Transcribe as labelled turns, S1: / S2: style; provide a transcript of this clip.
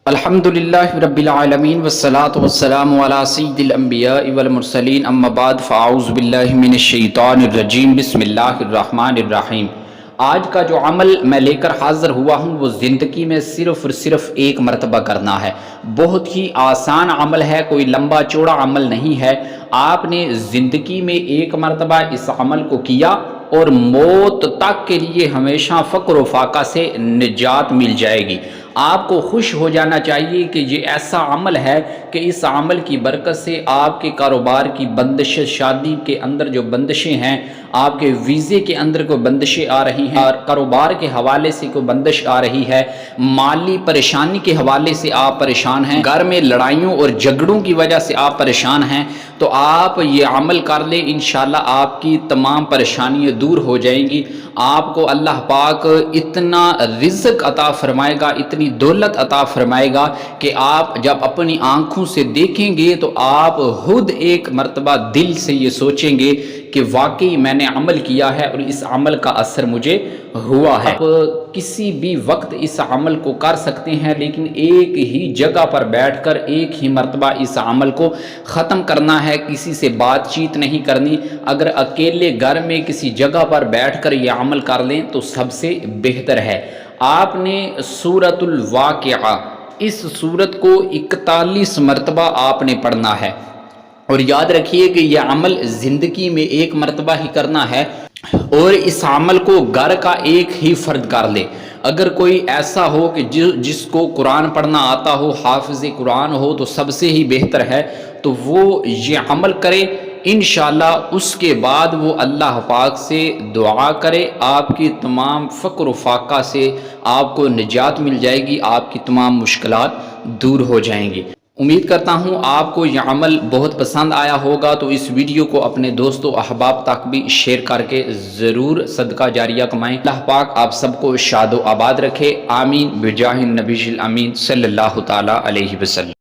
S1: الحمدللہ رب العالمین والصلاة والسلام علی سید الانبیاء والمرسلین اما بعد فاعوذ باللہ من الشیطان الرجیم بسم اللہ الرحمن الرحیم۔ آج کا جو عمل میں لے کر حاضر ہوا ہوں وہ زندگی میں صرف اور صرف ایک مرتبہ کرنا ہے۔ بہت ہی آسان عمل ہے، کوئی لمبا چوڑا عمل نہیں ہے۔ آپ نے زندگی میں ایک مرتبہ اس عمل کو کیا اور موت تک کے لیے ہمیشہ فقر و فاقہ سے نجات مل جائے گی۔ آپ کو خوش ہو جانا چاہیے کہ یہ ایسا عمل ہے کہ اس عمل کی برکت سے آپ کے کاروبار کی بندش، شادی کے اندر جو بندشیں ہیں، آپ کے ویزے کے اندر کوئی بندشیں آ رہی ہیں، اور کاروبار کے حوالے سے کوئی بندش آ رہی ہے، مالی پریشانی کے حوالے سے آپ پریشان ہیں، گھر میں لڑائیوں اور جھگڑوں کی وجہ سے آپ پریشان ہیں، تو آپ یہ عمل کر لیں، انشاءاللہ آپ کی تمام پریشانیاں دور ہو جائیں گی۔ آپ کو اللہ پاک اتنا رزق عطا فرمائے گا، اتنی دولت عطا فرمائے گا کہ آپ جب اپنی آنکھوں سے دیکھیں گے تو آپ خود ایک مرتبہ دل سے یہ سوچیں گے کہ واقعی میں نے عمل کیا ہے اور اس عمل کا اثر مجھے ہوا ہے۔ آپ کسی بھی وقت اس عمل کو کر سکتے ہیں، لیکن ایک ہی جگہ پر بیٹھ کر ایک ہی مرتبہ اس عمل کو ختم کرنا ہے، کسی سے بات چیت نہیں کرنی۔ اگر اکیلے گھر میں کسی جگہ پر بیٹھ کر یہ عمل کر لیں تو سب سے بہتر ہے۔ آپ نے سورۃ الواقعہ، اس سورت کو 41 مرتبہ آپ نے پڑھنا ہے، اور یاد رکھیے کہ یہ عمل زندگی میں ایک مرتبہ ہی کرنا ہے، اور اس عمل کو گھر کا ایک ہی فرد کر لے۔ اگر کوئی ایسا ہو کہ جس کو قرآن پڑھنا آتا ہو، حافظ قرآن ہو، تو سب سے ہی بہتر ہے تو وہ یہ عمل کرے۔ انشاءاللہ اس کے بعد وہ اللہ پاک سے دعا کرے، آپ کی تمام فقر و فاقہ سے آپ کو نجات مل جائے گی، آپ کی تمام مشکلات دور ہو جائیں گی۔ امید کرتا ہوں آپ کو یہ عمل بہت پسند آیا ہوگا، تو اس ویڈیو کو اپنے دوستوں احباب تک بھی شیئر کر کے ضرور صدقہ جاریہ کمائیں۔ اللہ پاک آپ سب کو شاد و آباد رکھے، آمین بجاہ النبی الامین صلی اللہ تعالی علیہ وسلم۔